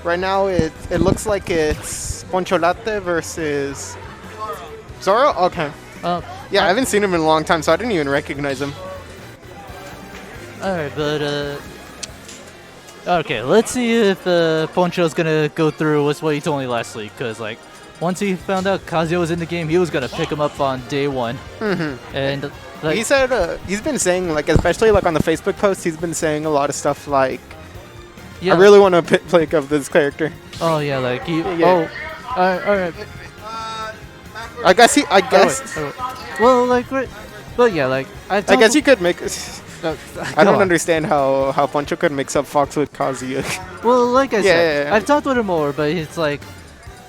Right now, it looks like it's Poncholatte versus Zorro. Okay. Yeah, I haven't seen him in a long time, so I didn't even recognize him. All right, but okay, let's see if Poncho's gonna go through with what he told me last week. Cause like once he found out Kazuya was in the game, he was gonna pick him up on day one. And like, he said he's been saying, like, especially like on the Facebook post, he's been saying a lot of stuff like, I really want to pick up this character. Oh yeah, like he. Yeah. Oh, all right. I guess. Well, like, but yeah, like I guess you could make. I don't understand how Poncho could mix up Fox with Kazuya. Well, like I said, yeah. I've talked with him more, but it's like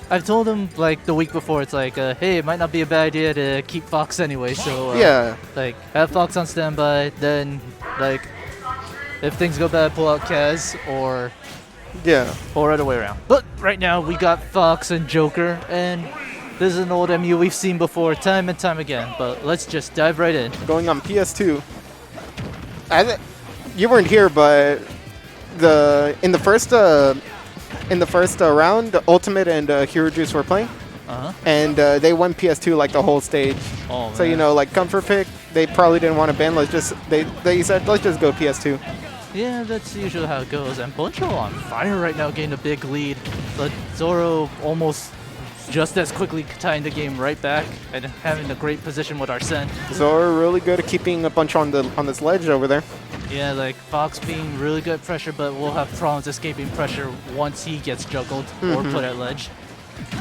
I've told him like the week before. It's like, hey, it might not be a bad idea to keep Fox anyway. So yeah, like have Fox on standby. Then like if things go bad, pull out Kaz or other way around. But right now we got Fox and Joker, and this is an old MU we've seen before time and time again. But let's just dive right in. Going on PS2. You weren't here, but in the first round, Ultimate and Hero Juice were playing, and they won PS2 like the whole stage. Oh, so man. like comfort pick, they probably didn't want to ban. They said let's just go PS2. Yeah, that's usually how it goes. And Poncho on fire right now, getting a big lead. But Zorro almost just as quickly tying the game right back and having a great position with Arsene. Zorro really good at keeping a bunch on this ledge over there. Yeah, like Fox being really good at pressure, but we'll have problems escaping pressure once he gets juggled or put at ledge.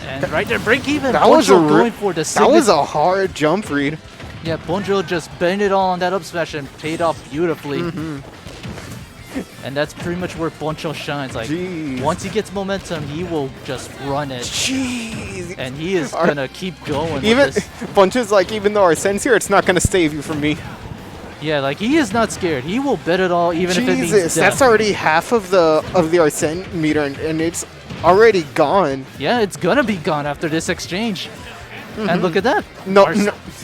And right there, break even. That was going for the that was a hard jump read. Yeah, Poncho just bent it all on that up smash and paid off beautifully. And that's pretty much where Poncho shines. Like, once he gets momentum, he will just run it. Jeez. And he is gonna keep going. Even with this. Poncho's like, even though Arsene's here, it's not gonna save you from me. Yeah, like he is not scared. He will bet it all, even if it means death. That's already half of the Arsene meter, and it's already gone. Yeah, it's gonna be gone after this exchange. And look at that. No,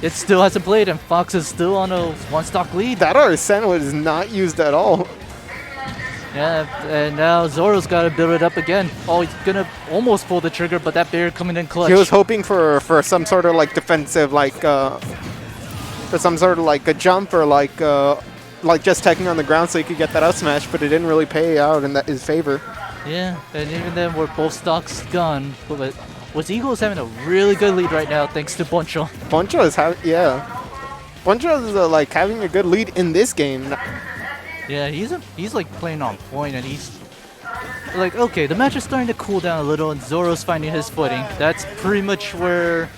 it still hasn't played, and Fox is still on a one-stock lead. That Arsene was not used at all. Yeah, and now Zorro's got to build it up again. Oh, he's gonna almost pull the trigger, but that bear coming in clutch. He was hoping for some sort of like defensive, like for some sort of like a jump or like just tagging on the ground so he could get that up smash, but it didn't really pay out in his favor. Yeah, and even then, we're both stocks gone. But with Eagles having a really good lead right now, thanks to Poncho. Poncho is Poncho is like having a good lead in this game. Yeah, he's like playing on point, and he's like, okay, the match is starting to cool down a little, and Zorro's finding his footing. That's pretty much where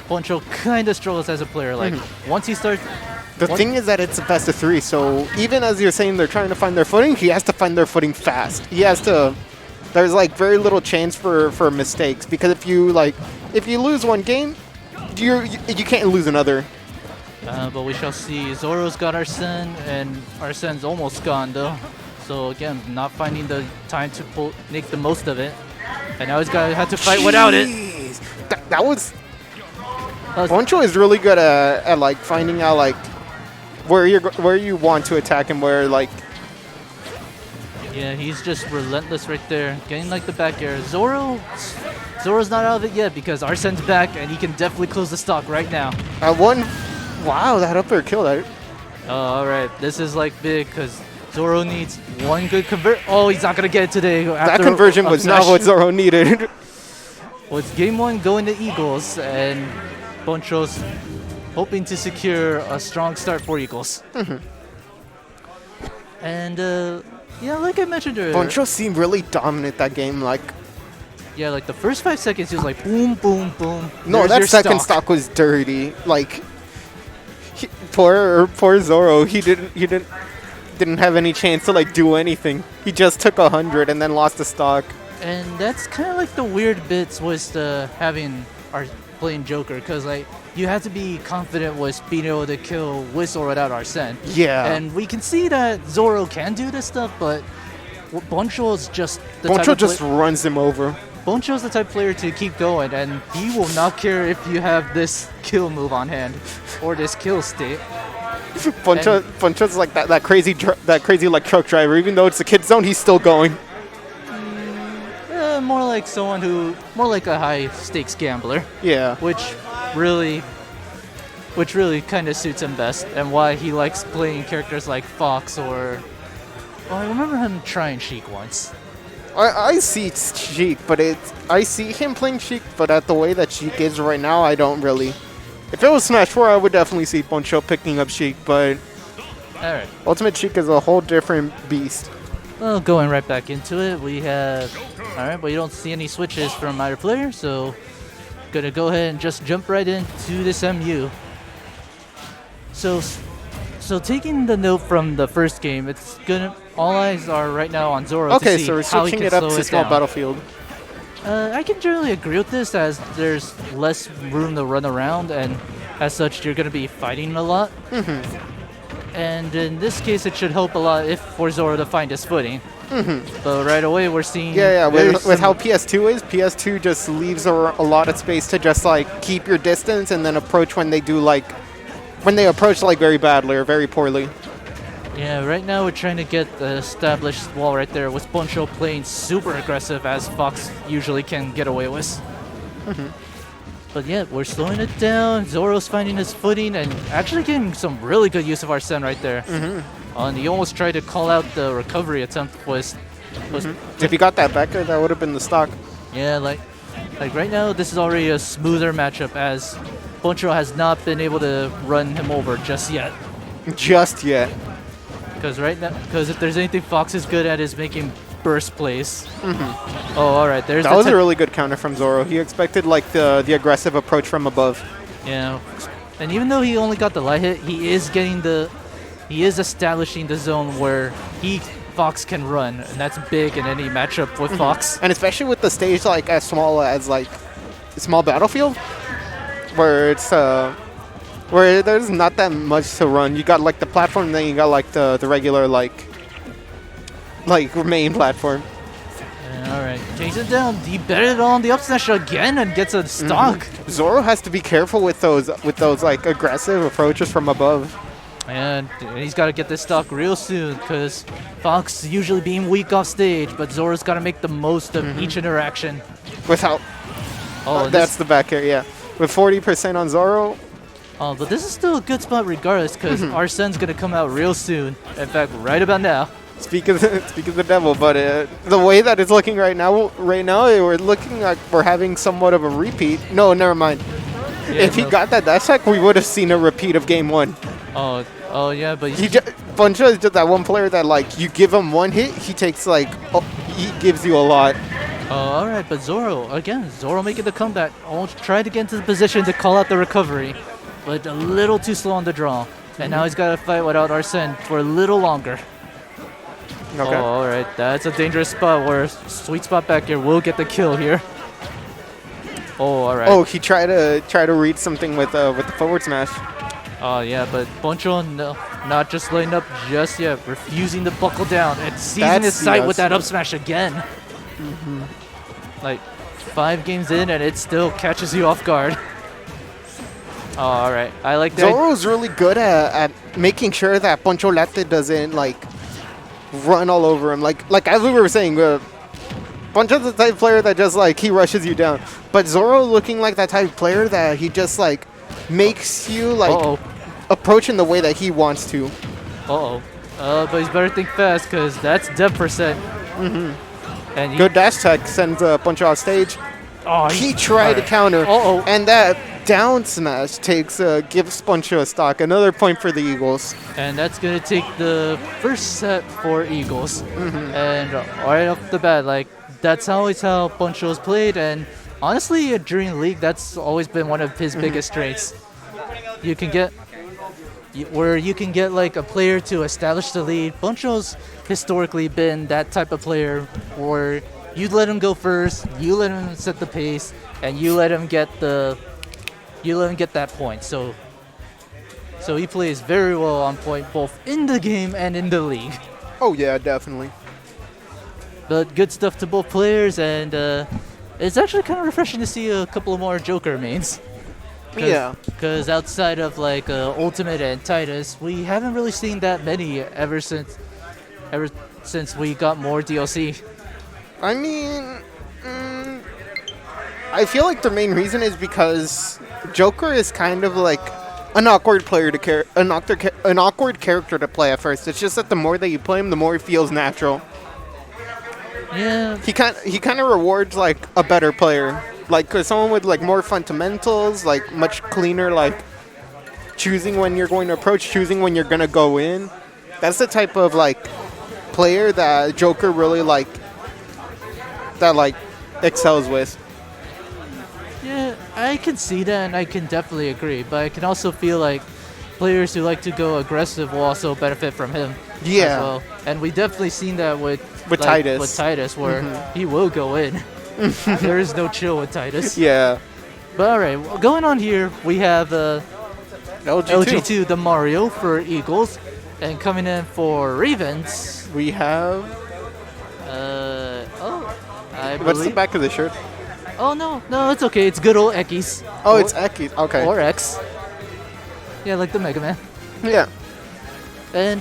Poncho kind of struggles as a player. Like, once he starts... The thing is that it's a best of 3, so even as you're saying they're trying to find their footing, he has to find their footing fast. He has to... There's like very little chance for mistakes, because if you lose one game, you can't lose another. But we shall see. Zorro's got Arsene, and Arsene's almost gone though. So again, not finding the time to make the most of it. And now he's had to fight without it. That was... Poncho is really good at like finding out like where you want to attack and where like... Yeah, he's just relentless right there, getting like the back air. Zorro's not out of it yet because Arsene's back, and he can definitely close the stock right now. Wow, that up air killed that. All right, this is like big because Zorro needs one good convert. Oh, he's not gonna get it today. That conversion was not what Zorro needed. Well, it's game 1 going to Eagles, and Poncho's hoping to secure a strong start for Eagles. And yeah, like I mentioned earlier, Poncho seemed really dominant that game. Like, yeah, like the first 5 seconds, he was like boom, boom, boom. No, that second stock was dirty. Like, poor Zorro, he didn't have any chance to like do anything. He just took 100 and then lost the stock. And that's kind of like the weird bits with playing Joker, because like you have to be confident with being able to kill with or without Arsene. Yeah. And we can see that Zorro can do this stuff, but Poncho's just the Poncho just runs him over. Poncho's the type of player to keep going, and he will not care if you have this kill move on hand or this kill state. Poncho's like that crazy like truck driver. Even though it's a kid zone, he's still going. more like more like a high stakes gambler. Yeah. Which really kind of suits him best, and why he likes playing characters like Fox or. Well, I remember him trying Sheik once. I see Sheik, but I see him playing Sheik, but at the way that Sheik is right now, I don't really. If it was Smash 4, I would definitely see Poncho picking up Sheik, but Alright. Ultimate Sheik is a whole different beast. Well, going right back into it, we have... Alright, but you don't see any switches from either player, so gonna go ahead and just jump right into this MU. So taking the note from the first game, it's gonna... All eyes are right now on Zorro to see so we're how he switching can it up slow to it small down. battlefield. I can generally agree with this, as there's less room to run around, and as such, you're going to be fighting a lot. And in this case, it should help a lot for Zorro to find his footing. But right away, we're seeing... Yeah, with how PS2 is, PS2 just leaves a lot of space to just, like, keep your distance and then approach when they do, like... When they approach, like, very badly or very poorly. Yeah, right now we're trying to get the established wall right there, with Poncho playing super aggressive, as Fox usually can get away with. But yeah, we're slowing it down. Zorro's finding his footing and actually getting some really good use of Arsene right there. And he almost tried to call out the recovery attempt. If he got that back there, that would have been the stock. Yeah, like right now, this is already a smoother matchup, as Poncho has not been able to run him over just yet. Just yet. Because if there's anything Fox is good at, is making burst plays. Oh, all right. That was a really good counter from Zorro. He expected like the aggressive approach from above. Yeah, and even though he only got the light hit, he is establishing the zone where Fox can run, and that's big in any matchup with Fox. And especially with the stage like as small as like small battlefield, where it's where there's not that much to run. You got like the platform, then you got like the regular like main platform. All right, takes it down. He bet it on the up smash again and gets a stock. Zorro has to be careful with those like aggressive approaches from above. And he's got to get this stock real soon, because Fox usually being weak off stage, but Zorro's got to make the most of each interaction. Without. That's the back air, yeah. With 40% on Zorro. Oh, but this is still a good spot regardless, because Arsene's going to come out real soon. In fact, right about now. Speak of the devil, but the way that it's looking right now, we're looking like we're having somewhat of a repeat. No, never mind. Yeah, if he got that dash attack, we would have seen a repeat of game 1. Oh yeah, but Poncho is just that one player that like you give him one hit, he takes like he gives you a lot. Oh, all right, but Zorro making the comeback. Almost tried to get into the position to call out the recovery, but a little too slow on the draw. And now he's got to fight without Arsene for a little longer. Okay. Oh, all right, that's a dangerous spot where sweet spot back here will get the kill here. Oh, all right. Oh, he tried to read something with the forward smash. Oh yeah, but Poncho not just laying up just yet, refusing to buckle down and seizing his sight with that up smash again. Like 5 games in and it still catches you off guard. Oh, all right, I like that. Zorro's really good at making sure that Poncholatte doesn't like run all over him. Like as we were saying, Poncho's the type of player that just like he rushes you down. But Zorro looking like that type of player that he just like makes you like approach in the way that he wants to. But he's better think fast, because that's dev percent. And good dash tech sends Poncho off stage. Oh, he tried to counter, and that down smash gives Poncho a stock. Another point for the Eagles. And that's gonna take the first set for Eagles. And right off the bat, like that's always how Poncho's played, and honestly, during League, that's always been one of his biggest strengths. You can get like a player to establish the lead. Poncho's historically been that type of player where you let him go first, you let him set the pace, and you let him get that point. So he plays very well on point, both in the game and in the league. Oh yeah, definitely. But good stuff to both players, and it's actually kind of refreshing to see a couple of more Joker mains. Because outside of like Ultimate and Titus, we haven't really seen that many ever since we got more DLC. I mean, I feel like the main reason is because Joker is kind of like an awkward player to an awkward character to play at first. It's just that the more that you play him, the more he feels natural. Yeah. He kind of rewards like a better player, like someone with like more fundamentals, like much cleaner, like choosing when you're going to approach, choosing when you're gonna go in. That's the type of like player that Joker really like excels with. Yeah, I can see that, and I can definitely agree. But I can also feel like players who like to go aggressive will also benefit from him. Yeah. As well. And we definitely seen that with Titus. With Titus, where he will go in. There is no chill with Titus. Yeah. But all right, going on here, we have LG2, the Mario for Eagles, and coming in for Ravens. We have. I What's the believe. back of the shirt? Oh no, it's okay. It's good old Equis. Oh, it's Equis. Okay. Or X. Yeah, like the Mega Man. Yeah. And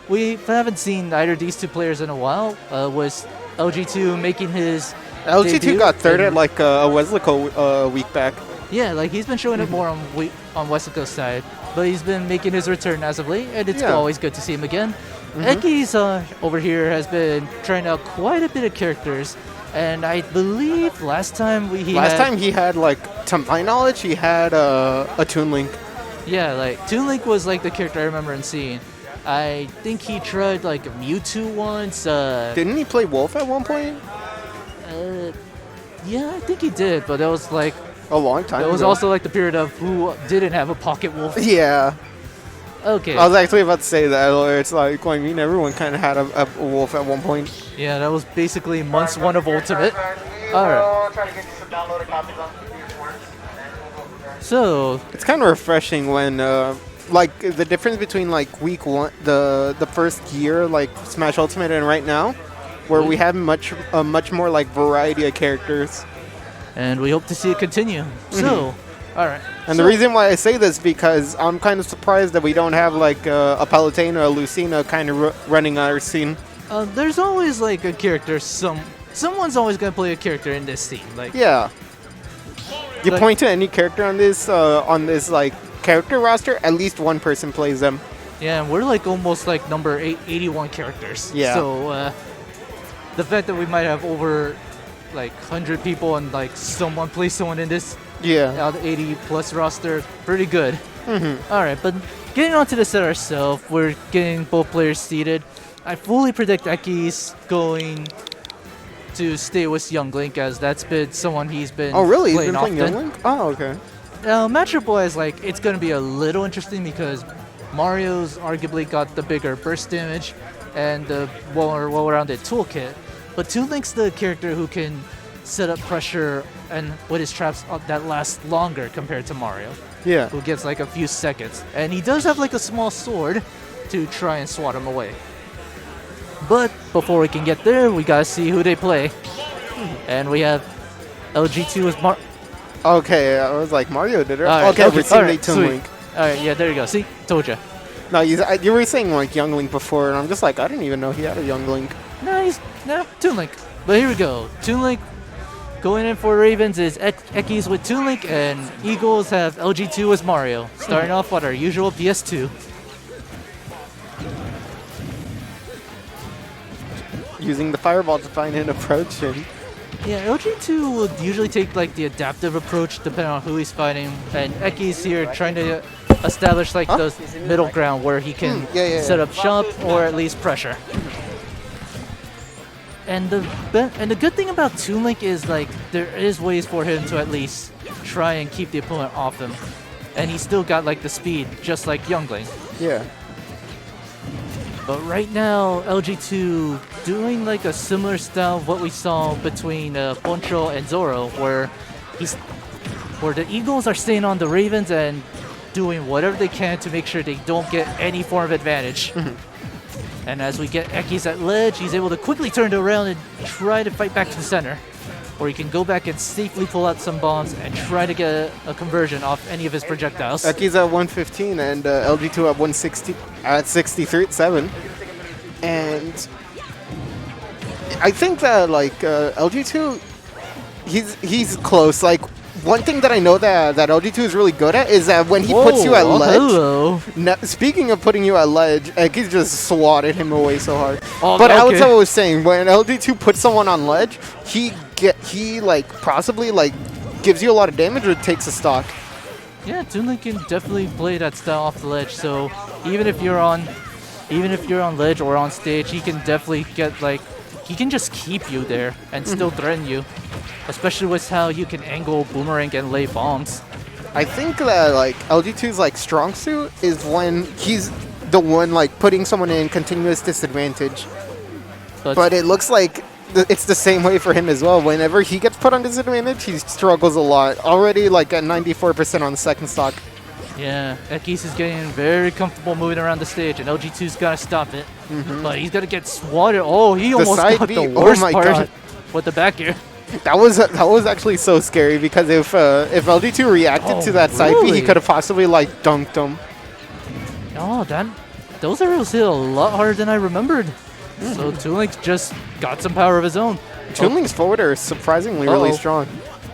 we haven't seen either of these two players in a while. Was LG2 making his LG2 debut got third at like a Weslico week back. Yeah, like he's been showing it more on Weslico's side, but he's been making his return as of late, and it's always good to see him again. Equis over here has been trying out quite a bit of characters, and I believe last time he had like, to my knowledge, he had a Toon Link. Yeah, like Toon Link was like the character I remember in seeing. I think he tried like a Mewtwo once. Didn't he play Wolf at one point? Yeah, I think he did, but that was like a long time ago. It was also like the period of who didn't have a Pocket Wolf. Yeah. Okay. I was actually about to say that. It's like, I mean, everyone kind of had a wolf at one point. Yeah, that was basically months one of Ultimate. All right. So it's kind of refreshing when, like, the difference between like week one, the first year, like Smash Ultimate, and right now, where we have a much more like variety of characters. And we hope to see it continue. So. All right. And the reason why I say this because I'm kind of surprised that we don't have like a Palutena or a Lucina kind of running our scene. There's always like a character. Someone's always gonna play a character in this scene. Like yeah. You like, point to any character on this like character roster, at least one person plays them. Yeah, and we're like almost like number 81 characters. Yeah. So the fact that we might have over like 100 people and like someone plays someone in this. Yeah. Out of 80 plus roster, pretty good. Mm-hmm. All right, but getting onto the set ourselves, we're getting both players seated. I fully predict Equis going to stay with Young Link, as that's been someone he's been. Oh, really? Playing He's been playing often. Young Link? Oh, okay. Now, matchup-wise, like it's going to be a little interesting because Mario's arguably got the bigger burst damage and the well-rounded toolkit, but Toon Link's the character who can set up pressure and with his traps that last longer compared to Mario. Yeah. Who gets like a few seconds. And he does have like a small sword to try and swat him away. But before we can get there, we gotta see who they play. And we have LG2 as Okay, I was like, Mario did it. Right, okay, we're seeing Toon Link. Alright, yeah, there you go. See? Told you. No, you were saying like Young Link before, and I'm just like, I didn't even know he had a Young Link. No, Toon Link. But here we go. Toon Link going in for Ravens is Equis with Toon Link, and Eagles have LG2 as Mario. Starting off with our usual PS2. Using the Fireball to find an approach. And yeah, LG2 will usually take like the adaptive approach depending on who he's fighting, and Equis here trying to establish like the middle ground where he can set up shop or at least pressure. And the good thing about Toon Link is like there is ways for him to at least try and keep the opponent off him, and he's still got like the speed just like Young Link. Yeah. But right now, LG2 doing like a similar style of what we saw between Poncho and Zorro, where the Eagles are staying on the Ravens and doing whatever they can to make sure they don't get any form of advantage. And as we get Equis at ledge, he's able to quickly turn it around and try to fight back to the center, where he can go back and safely pull out some bombs and try to get a conversion off any of his projectiles. Equis at 115 and LG2 at 160 at 63.7, and I think that like LG2, he's close. Like, one thing that I know that LG2 is really good at is that when he puts you at ledge. Hello. Speaking of putting you at ledge, Equis just swatted him away so hard. Oh, but okay. as I was saying, when LG2 puts someone on ledge, he like possibly like gives you a lot of damage or takes a stock. Yeah, Toon Link can definitely play that style off the ledge. So even if you're on ledge or on stage, he can definitely get like. He can just keep you there and still threaten you, especially with how you can angle boomerang and lay bombs. I think that like LG2's like strong suit is when he's the one like putting someone in continuous disadvantage. But it looks like it's the same way for him as well. Whenever he gets put on disadvantage, he struggles a lot. Already like at 94% on the second stock. Yeah, Equis is getting very comfortable moving around the stage, and LG2's got to stop it. But he's got to get swatted. Oh, he almost got the worst part with the back air. That was actually so scary because if LG2 reacted to that side B, he could have possibly like dunked him. Oh, those arrows hit a lot harder than I remembered. So Toon Link just got some power of his own. Toon Link's forward air is surprisingly really strong.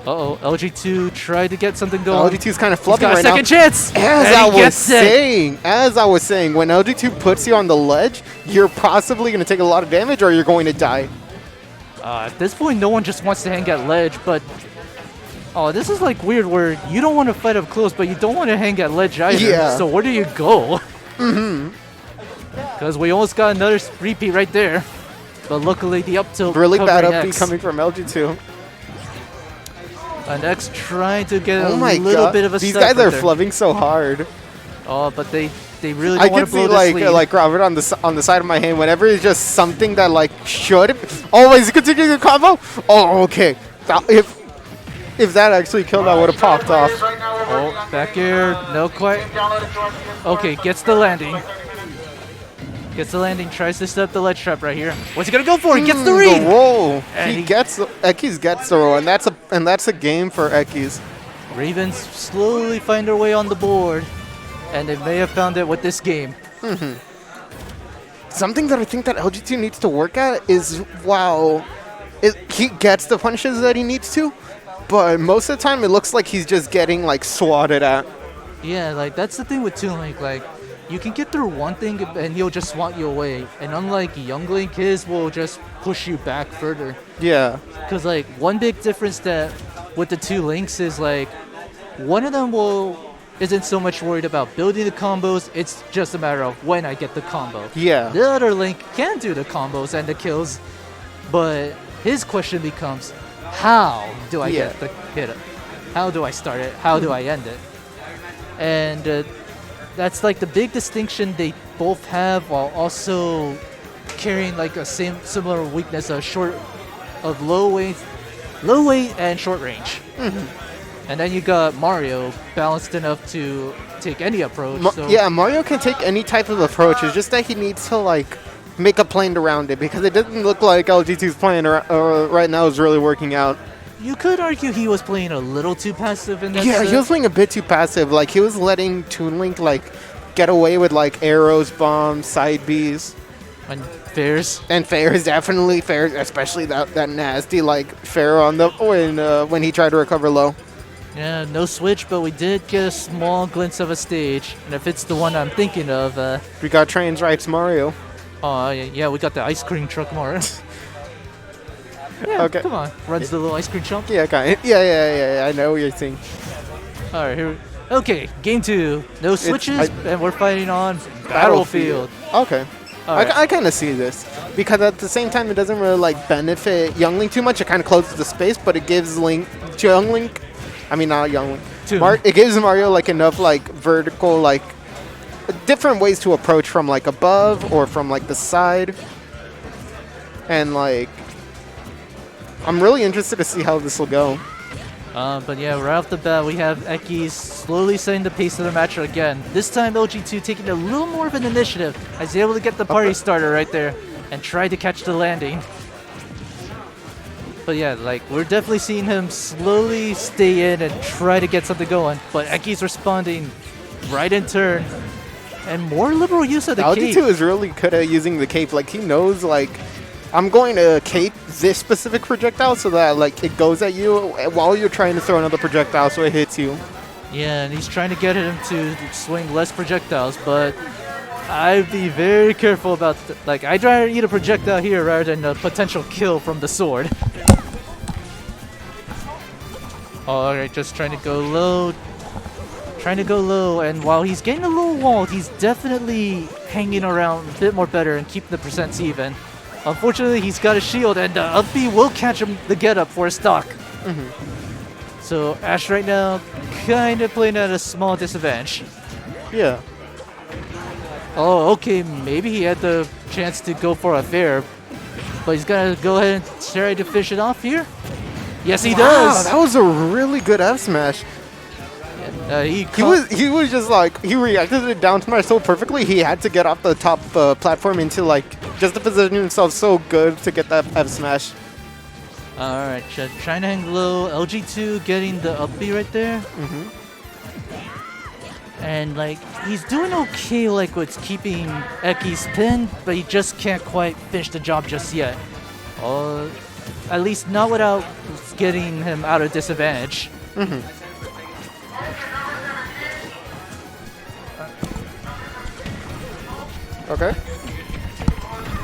Uh-oh, LG2 tried to get something going. LG2's kind of flubbing right now. He's got a second chance! As I was saying, when LG2 puts you on the ledge, you're possibly going to take a lot of damage or you're going to die. At this point, no one just wants to hang at ledge, but... Oh, this is like weird where you don't want to fight up close, but you don't want to hang at ledge either. Yeah. So where do you go? Because we almost got another repeat right there. But luckily, the up tilt really bad up B X. coming from LG2. And X trying to get oh a my little God. bit of a These step guys are there. flubbing so hard. Oh, but they really don't want to blow I can see like Robert on the side of my hand whenever it's just something that like should. Oh, is he continuing the combo? Oh, okay. If that actually killed, I would have popped off. Oh, back air, no quite. Okay, gets the landing. Gets the landing, tries to set up the ledge trap right here. What's he gonna go for? He gets the read. The roll. And Equis gets the roll, and that's a game for Equis. Ravens slowly find their way on the board, and they may have found it with this game. Something that I think that LG2 needs to work at is he gets the punches that he needs to, but most of the time it looks like he's just getting like swatted at. Yeah, like that's the thing with Toon Link. Like you can get through one thing and he'll just swat you away, and unlike Young Link, his will just push you back further. Yeah. Because like one big difference that with the two links is like one of them isn't so much worried about building the combos, it's just a matter of when I get the combo. Yeah. The other link can do the combos and the kills, but his question becomes, how do I get the hit? How do I start it? How do I end it? And that's like the big distinction they both have, while also carrying like a similar weakness of low weight and short range. And then you got Mario, balanced enough to take any approach. Yeah, Mario can take any type of approach. It's just that he needs to like make a plan around it, because it doesn't look like LG2's plan right now is really working out. You could argue he was playing a little too passive in that. Yeah, set. he was playing a bit too passive. Like he was letting Toon Link like get away with like arrows, bombs, side Bs. And fairs. And fairs, definitely fairs, especially that nasty like fair on the when he tried to recover low. Yeah, no switch, but we did get a small glimpse of a stage. And if it's the one I'm thinking of, we got trains rights Mario. Oh yeah, we got the ice cream truck Mario. Yeah, okay. Come on, runs the little ice cream truck. Yeah, kind of. Yeah. I know what you're saying. All right, here. Okay, game 2. No switches, and we're fighting on Battlefield. Okay. Right. I kind of see this, because at the same time it doesn't really like benefit Young Link too much. It kind of closes the space, but it gives Young Link. I mean, not Young Link. It gives Mario like enough like vertical like different ways to approach from like above or from like the side, and like I'm really interested to see how this will go. But yeah, right off the bat, we have Equis slowly setting the pace of the match again. This time, LG2 taking a little more of an initiative, as he's able to get the party starter right there and try to catch the landing. But yeah, like we're definitely seeing him slowly stay in and try to get something going. But Equis responding right in turn, and more liberal use of the cape. LG2 is really good at using the cape. Like he knows like I'm going to cape this specific projectile so that like it goes at you while you're trying to throw another projectile so it hits you. Yeah, and he's trying to get him to swing less projectiles, but I'd be very careful about like I'd rather eat a projectile here rather than a potential kill from the sword. Alright, just trying to go low. Trying to go low, and while he's getting a little walled, he's definitely hanging around a bit more better and keeping the percents even. Unfortunately, he's got a shield, and up B will catch him the get up for a stock. So Ash right now kind of playing at a small disadvantage. Yeah. Oh, okay, maybe he had the chance to go for a fair, but he's gonna go ahead and try to fish it off here. Yes, he does. That was a really good F smash. He was just like, he reacted to the down smash so perfectly, he had to get off the top platform into like, just to position himself so good to get that F smash. Alright, trying to hang low, LG2 getting the up B right there. And like, he's doing okay like with keeping Equis pinned, but he just can't quite finish the job just yet. At least not without getting him out of disadvantage. Okay.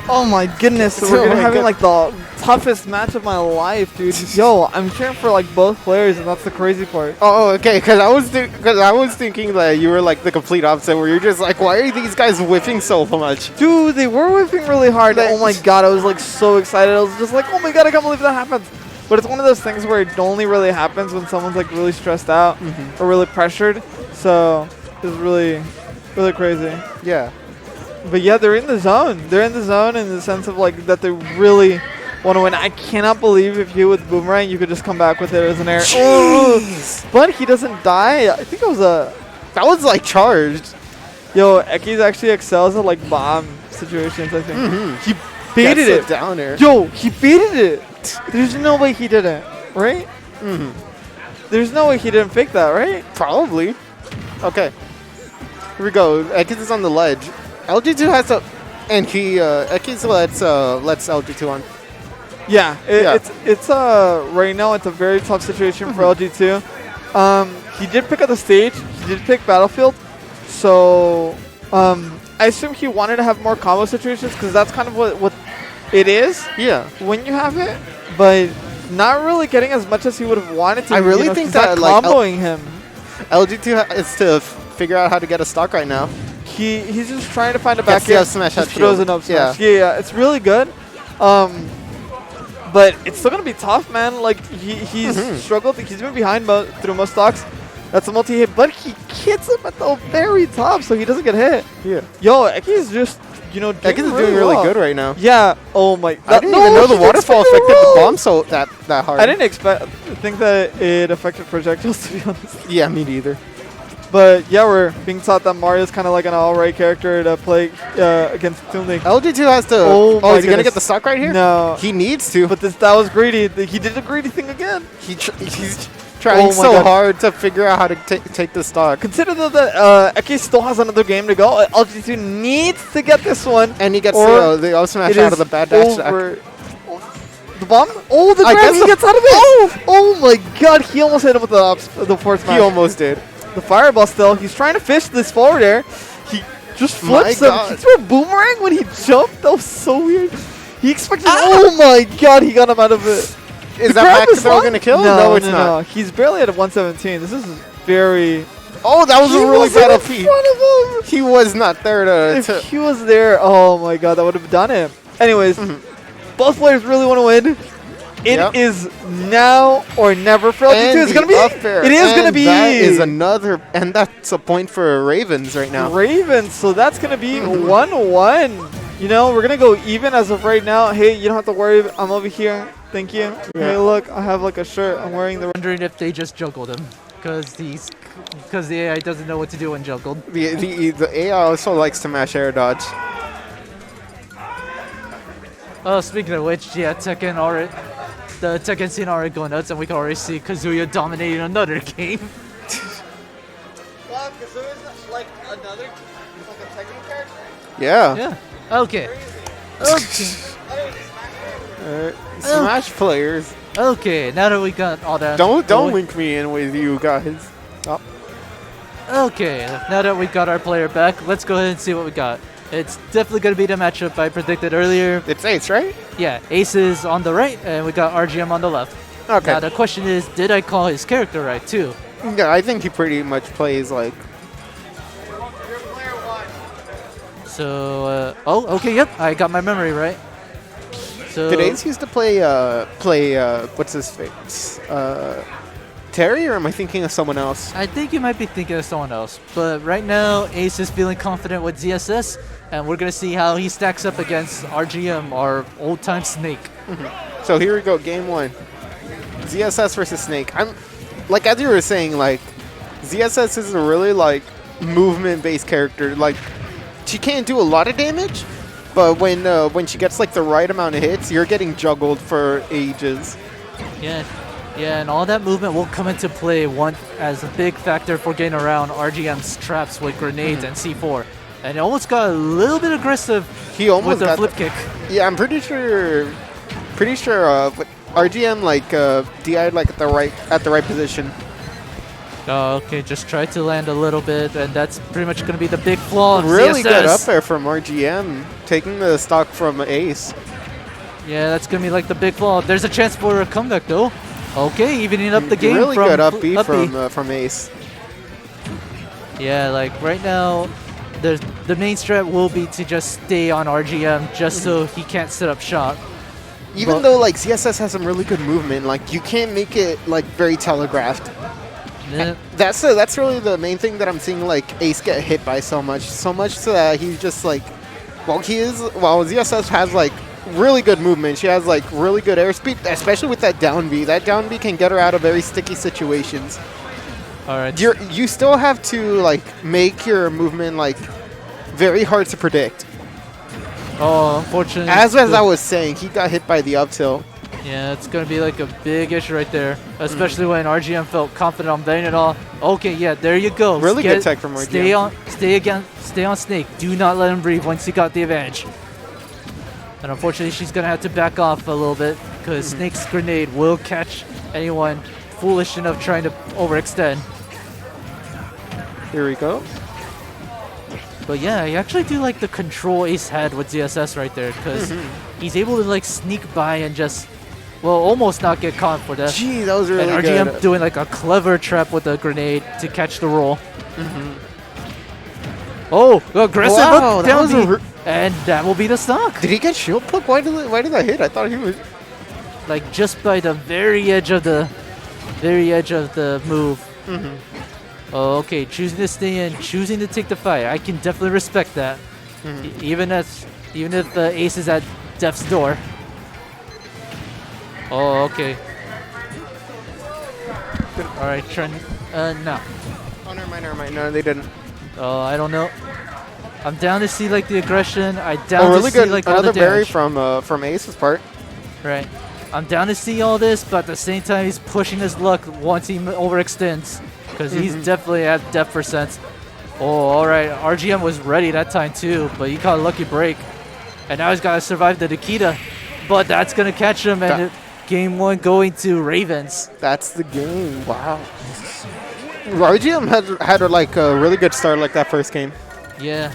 Oh my goodness, we're gonna having like the toughest match of my life, dude. Yo, I'm cheering for like both players, and that's the crazy part. Oh, okay. Because I was thinking that you were like the complete opposite, where you're just like, why are these guys whiffing so much? Dude, they were whipping really hard. Oh my god, I was like so excited. I was just like, oh my god, I can't believe that happens. But it's one of those things where it only really happens when someone's like really stressed out or really pressured. So it's really, really crazy. Yeah. But yeah, they're in the zone. They're in the zone in the sense of like that they really want to win. I cannot believe if you with Boomerang, you could just come back with it as an air. Oh, but he doesn't die. I think it was a... That was like charged. Yo, Equis actually excels at like bomb situations, I think. He baited it down there. Yo, he baited it. There's no way he didn't, right? There's no way he didn't fake that, right? Probably. Okay. Here we go. Equis is on the ledge. LG2 has to, and he Equis lets LG2 on. Yeah, it's right now it's a very tough situation for LG2. He did pick up the stage. He did pick Battlefield, so I assume he wanted to have more combo situations because that's kind of what it is. Yeah, when you have it, but not really getting as much as he would have wanted to. I really think that like comboing him, LG2 is to figure out how to get a stock right now. He's just trying to find a back air. Smash just throws an up smash. Yeah, it's really good. But it's still gonna be tough, man. Like he's struggled. He's been behind through most stocks. That's a multi-hit, but he hits him at the very top, so he doesn't get hit. Yeah. Yo, Equis is just Equis is doing really good right now. Yeah. Oh my. I didn't even know the waterfall affected the bomb so that hard. I didn't think that it affected projectiles, to be honest. Yeah, me neither. But yeah, we're being taught that Mario's kind of like an alright character to play against Toon League. LG2 has to. Oh, is he gonna get the stock right here? No, he needs to. But that was greedy. He did the greedy thing again. He's trying so hard to figure out how to take the stock. Consider though that Equis still has another game to go. LG2 needs to get this one, and he gets the up smash out of the bad dash stack. The bomb? Oh, the grab! He gets out of it! Oh my god! He almost hit him with the force smash. He almost did. The fireball still. He's trying to fish this forward air. He just flips him. He threw a boomerang when he jumped. That was so weird. He expected. Oh my god! He got him out of it. Is that back throw gonna kill? No, it's not. No. He's barely at 117. This is very. Oh, that was a really bad OP. He was not there to. If he was there, oh my god, that would have done him. Anyways, both players really want to win. It is now or never for LG2. It's gonna be. It is gonna be. That is another, and that's a point for Ravens right now. Ravens, so that's gonna be 1-1. You know, we're gonna go even as of right now. Hey, you don't have to worry. I'm over here. Thank you. Yeah. Hey, look, I have like a shirt. I'm wearing the. Wondering if they just juggled him, because the AI doesn't know what to do when juggled. The AI also likes to mash air dodge. Oh, speaking of which, yeah, the Tekken scene already going nuts, and we can already see Kazuya dominating another game. Wow, Kazuya's like another, like a Tekken character? Yeah. Yeah. Okay. Okay. Smash players. Okay, now that we got all that. Don't link me in with you guys. Oh. Okay, now that we got our player back, let's go ahead and see what we got. It's definitely going to be the matchup I predicted earlier. It's Ace, right? Yeah, Ace is on the right, and we got RGM on the left. Okay. Now the question is, did I call his character right too? Yeah, I think he pretty much plays like. So, okay, yep, I got my memory right. So Did Ace used to play what's his face? Terry, or am I thinking of someone else? I think you might be thinking of someone else, but right now Ace is feeling confident with ZSS, and we're gonna see how he stacks up against RGM, our old-time Snake. So here we go, game 1. ZSS versus Snake. I'm like, as you were saying, like ZSS is a really like movement-based character. Like, she can't do a lot of damage, but when she gets like the right amount of hits, you're getting juggled for ages. Yeah, and all that movement will come into play as a big factor for getting around RGM's traps with grenades and C4. And it almost got a little bit aggressive with the flip kick. Yeah, I'm pretty sure RGM like DI'd like at the right position. Oh, okay, just try to land a little bit, and that's pretty much going to be the big flaw of Really ZSS. good up there from RGM, taking the stock from Ace. Yeah, that's going to be like the big flaw. There's a chance for a comeback, though. Okay, evening up the game. Really from good up B from Ace. Yeah, like right now, the main strat will be to just stay on RGM just so he can't set up shop. Even though like ZSS has some really good movement, like you can't make it like very telegraphed. Yeah. That's really the main thing that I'm seeing like Ace get hit by so much so that he's just like, ZSS has like really good movement. She has like really good airspeed, especially with that down B. That down B can get her out of very sticky situations. All right. You still have to like make your movement like very hard to predict. Oh, unfortunately. As I was saying, he got hit by the up tilt. Yeah, it's going to be like a big issue right there, especially when RGM felt confident on betting it all. Okay, yeah, there you go. Really good tech from RGM. Stay on Snake. Do not let him breathe once he got the advantage. And unfortunately, she's going to have to back off a little bit because Snake's grenade will catch anyone foolish enough trying to overextend. Here we go. But yeah, I actually do like the control Ace had with ZSS right there because he's able to like sneak by and just, almost not get caught for that. Gee, that was really good. And RGM doing like a clever trap with a grenade to catch the roll. Oh, aggressive wow, down and that will be the stock. Did he get shield poke? Why did that hit? I thought he was like just by the very edge of the move. Oh, okay, choosing to stay in, choosing to take the fight. I can definitely respect that. Even if the Ace is at death's door. Oh, okay. All right, Trent. No. Oh, never mind. No, they didn't. Oh, I don't know. I'm down to see like the aggression. I down really to see good. like all the another berry damage. from Ace's part. Right. I'm down to see all this, but at the same time, he's pushing his luck once he overextends. Because he's definitely at depth percent. Oh, all right. RGM was ready that time too, but he caught a lucky break. And now he's got to survive the Nikita. But that's going to catch him, and game 1 going to Ravens. That's the game. Wow. RGM had like a really good start like that first game. Yeah.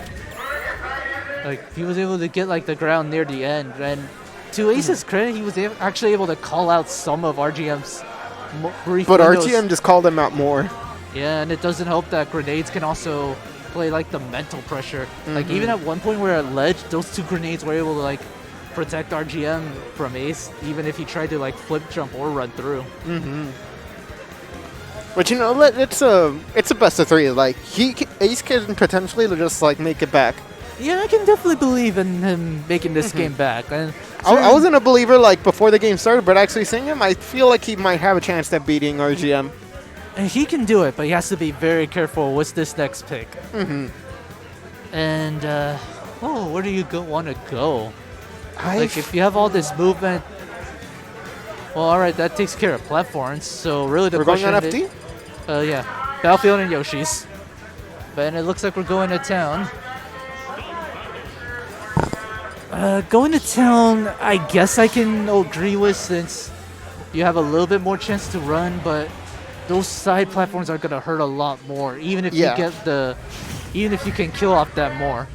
Like, he was able to get like the ground near the end. And to Ace's credit, he was actually able to call out some of RGM's brief windows. RGM just called him out more. Yeah, and it doesn't help that grenades can also play like the mental pressure. Like even at one point where at ledge, those 2 grenades were able to like protect RGM from Ace, even if he tried to like flip jump or run through. But you know, it's a best of 3. Like Ace can potentially just like make it back. Yeah, I can definitely believe in him making this game back. And I wasn't a believer like before the game started, but actually seeing him, I feel like he might have a chance at beating RGM. And he can do it, but he has to be very careful with this next pick. And, where do you want to go? Like, if you have all this movement... Well, alright, that takes care of platforms. So, really the question... We're going on FT? Yeah. Battlefield and Yoshi's. But it looks like we're going to town. Going to town, I guess I can agree with, since you have a little bit more chance to run, but those side platforms are gonna hurt a lot more, even if you get even if you can kill off that more.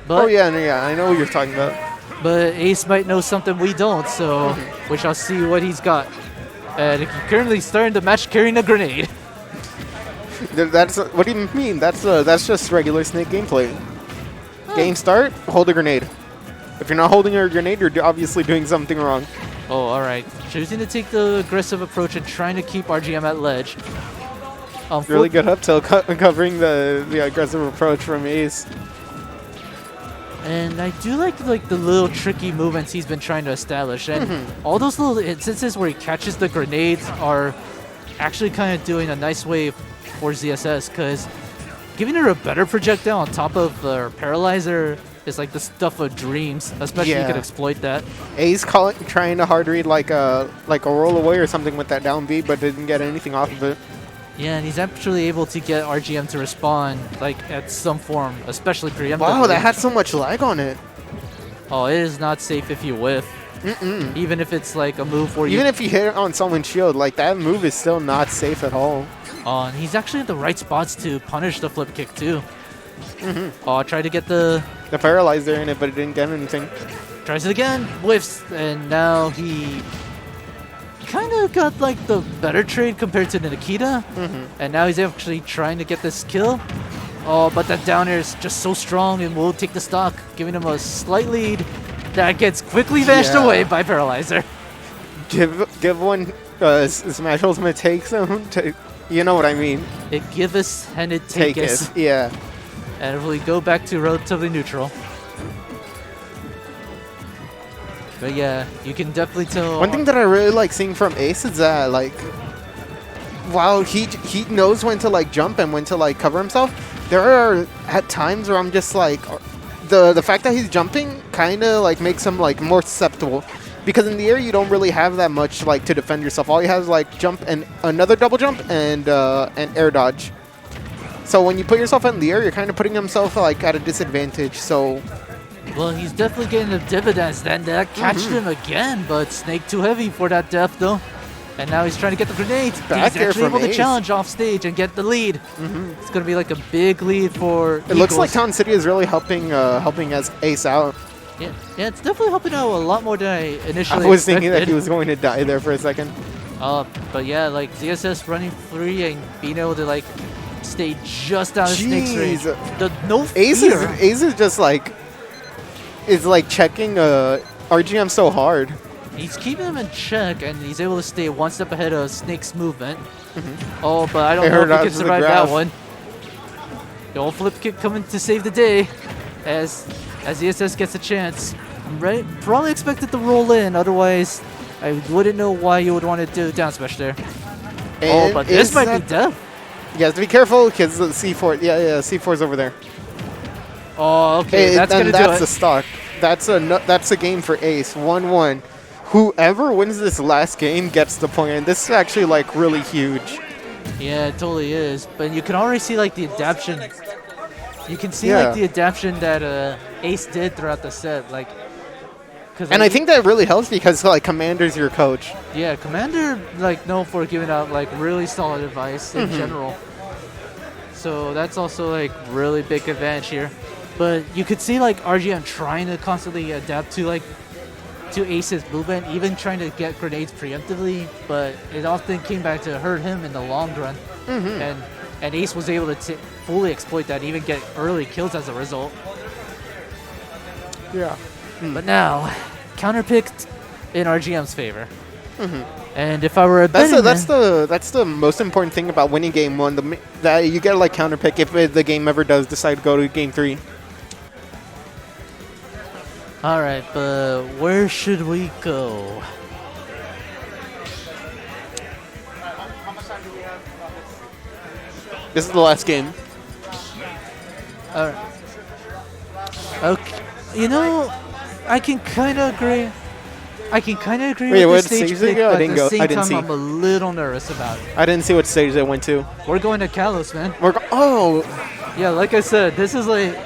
But, I know what you're talking about. But Ace might know something we don't, so we shall see what he's got. And he's currently starting the match carrying a grenade. That's what do you mean? That's just regular Snake gameplay. Game start, hold a grenade. If you're not holding your grenade, you're obviously doing something wrong. Oh, all right. Choosing to take the aggressive approach and trying to keep RGM at ledge. Really good up tilt, covering the aggressive approach from Ace. And I do like the little tricky movements he's been trying to establish, and all those little instances where he catches the grenades are actually kind of doing a nice way for ZSS, because giving her a better projectile on top of the paralyzer is like the stuff of dreams, especially if you can exploit that. Ace trying to hard read like a roll away or something with that down B, but didn't get anything off of it. Yeah, and he's actually able to get RGM to respond like at some form, especially preemptively. Wow, that had so much lag on it. Oh, it is not safe if you whiff. Even if it's like a move where even if you hit it on someone's shield, like that move is still not safe at all. Oh, and he's actually at the right spots to punish the flip kick too. Oh, tried to get the paralyzer in it, but it didn't get anything. Tries it again, whiffs, and now he kind of got like the better trade compared to the Nikita, and now he's actually trying to get this kill. Oh, but that down air is just so strong and will take the stock, giving him a slight lead that gets quickly vashed away by Paralyzer. Give one Smash Ultimate takes him. You know what I mean. It give us and it take us. Yeah. And we go back to relatively neutral. But yeah, you can definitely tell. One thing that I really like seeing from Ace is that, like, while he knows when to like jump and when to like cover himself, there are at times where I'm just like, the fact that he's jumping kind of like makes him like more susceptible, because in the air you don't really have that much like to defend yourself. All you have is like jump and another double jump and air dodge. So when you put yourself in the air, you're kind of putting himself like at a disadvantage. So. Well, he's definitely getting the dividends. Then that catched him again, but Snake too heavy for that death though. And now he's trying to get the grenade. He's actually able to challenge off stage and get the lead. It's going to be like a big lead for Eagles. It looks like Town City is really helping as Ace out. Yeah, it's definitely helping out a lot more than I initially I was thinking that he was going to die there for a second. But yeah, like ZSS running free and being able to like stay just out of Snake's range. No fear. Ace is just like checking RGM so hard. He's keeping him in check, and he's able to stay one step ahead of Snake's movement. Oh, but I don't know if he can survive that one. The old flip kick coming to save the day as ESS gets a chance. Right? Probably expected to roll in, otherwise I wouldn't know why you would want to do down smash there. And but this might be death. You have to be careful, because the C4, C4's over there. Oh, okay, that's going to do it. That's the stock. That's a game for Ace, 1-1. Whoever wins this last game gets the point, and this is actually like really huge. Yeah, it totally is. But you can already see like the adaptation. You can see like the adaptation that Ace did throughout the set, like. And I think that really helps because like Commander's your coach. Yeah, Commander like known for giving out like really solid advice in general. So that's also like really big advantage here. But you could see like RGM trying to constantly adapt to Ace's movement, even trying to get grenades preemptively, but it often came back to hurt him in the long run. And Ace was able to fully exploit that, even get early kills as a result. Yeah. But now, counterpicked in RGM's favor. And if I were a betting that's the most important thing about winning game one. That you get like counterpick if the game ever does decide to go to game 3. All right, but where should we go? This is the last game. All right. Okay. You know, I can kind of agree. Wait, with the stage pick, but at the same time, I'm a little nervous about it. I didn't see what stage they went to. We're going to Kalos, man. Yeah, like I said, this is like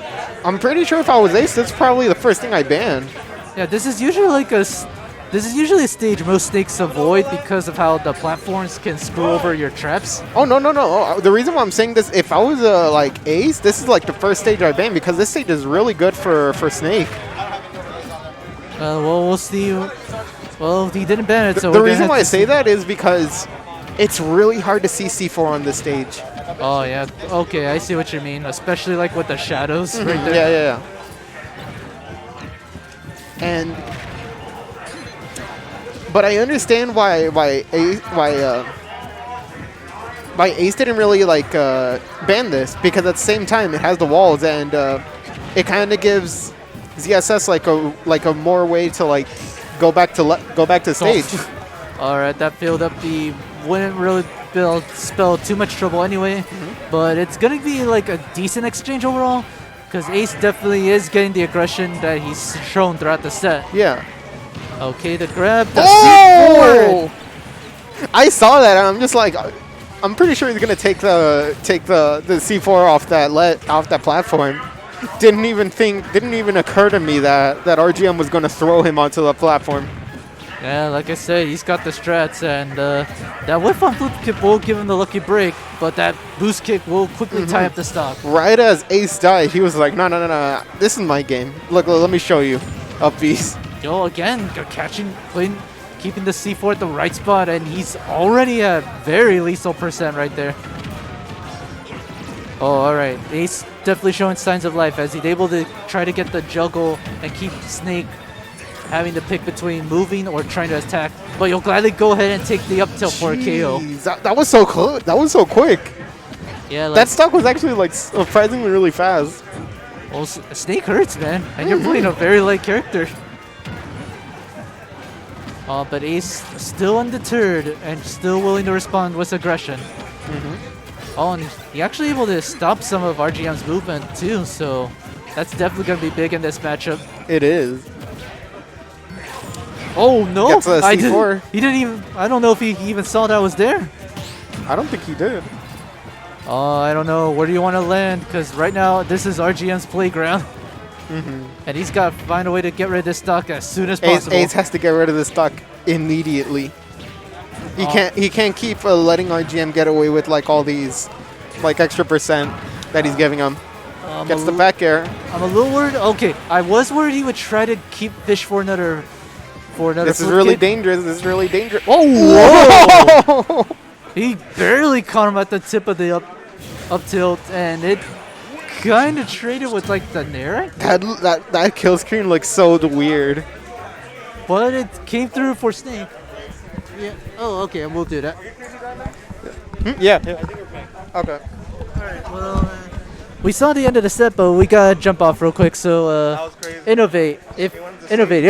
I'm pretty sure if I was Ace, that's probably the first thing I banned. Yeah, this is usually a stage most snakes avoid because of how the platforms can screw over your traps. Oh, no. Oh, the reason why I'm saying this, if I was like Ace, this is like the first stage I banned because this stage is really good for Snake. Well, we'll see. Well, he didn't ban it, so the reason why I say that is because it's really hard to see C4 on this stage. Oh, yeah. Okay, I see what you mean, especially like with the shadows right there. Yeah. And but I understand why Ace didn't really like ban this, because at the same time it has the walls, and it kind of gives ZSS like a more way to like go back to stage. All right, that filled up the wouldn't really spell too much trouble anyway, but it's gonna be like a decent exchange overall, because Ace definitely is getting the aggression that he's shown throughout the set. Yeah. Okay, the grab. The C4! I saw that, and I'm just like, I'm pretty sure he's gonna take the C4 off that platform. Didn't even occur to me that RGM was gonna throw him onto the platform. Yeah, like I said, he's got the strats, and that whiff on flip kick will give him the lucky break, but that boost kick will quickly tie up the stock. Right as Ace died, he was like, no, this is my game. Look, let me show you. Up beast. Yo, again, keeping the C4 at the right spot, and he's already at very lethal percent right there. Oh, all right. Ace definitely showing signs of life as he's able to try to get the juggle and keep Snake having to pick between moving or trying to attack. But you'll gladly go ahead and take the up tilt for a KO. That was so close. That was so quick. Yeah, like, that stock was actually like surprisingly really fast. Well, Snake hurts, man, and you're playing a very light character. But Ace still undeterred and still willing to respond with aggression. Oh, and he actually able to stop some of RGM's movement too, so that's definitely going to be big in this matchup. It is. Oh no! Gets a C4. He didn't even. I don't know if he even saw that was there. I don't think he did. Oh, I don't know. Where do you want to land? Because right now this is RGM's playground, and he's got to find a way to get rid of this stock as soon as possible. Ace has to get rid of this stock immediately. He can't keep letting RGM get away with like all these like extra percent that he's giving him. Gets the back air. I'm a little worried. Okay, I was worried he would try to keep fish for another. This is really dangerous. This is really dangerous. Oh, whoa! He barely caught him at the tip of the up tilt, and it kind of traded with like the nair. That kill screen looks so weird. But it came through for Snake. Yeah. Oh, okay. We'll do that. Yeah. Okay. All right. Well, we saw the end of the set, but we gotta jump off real quick. So, innovate. Innovate.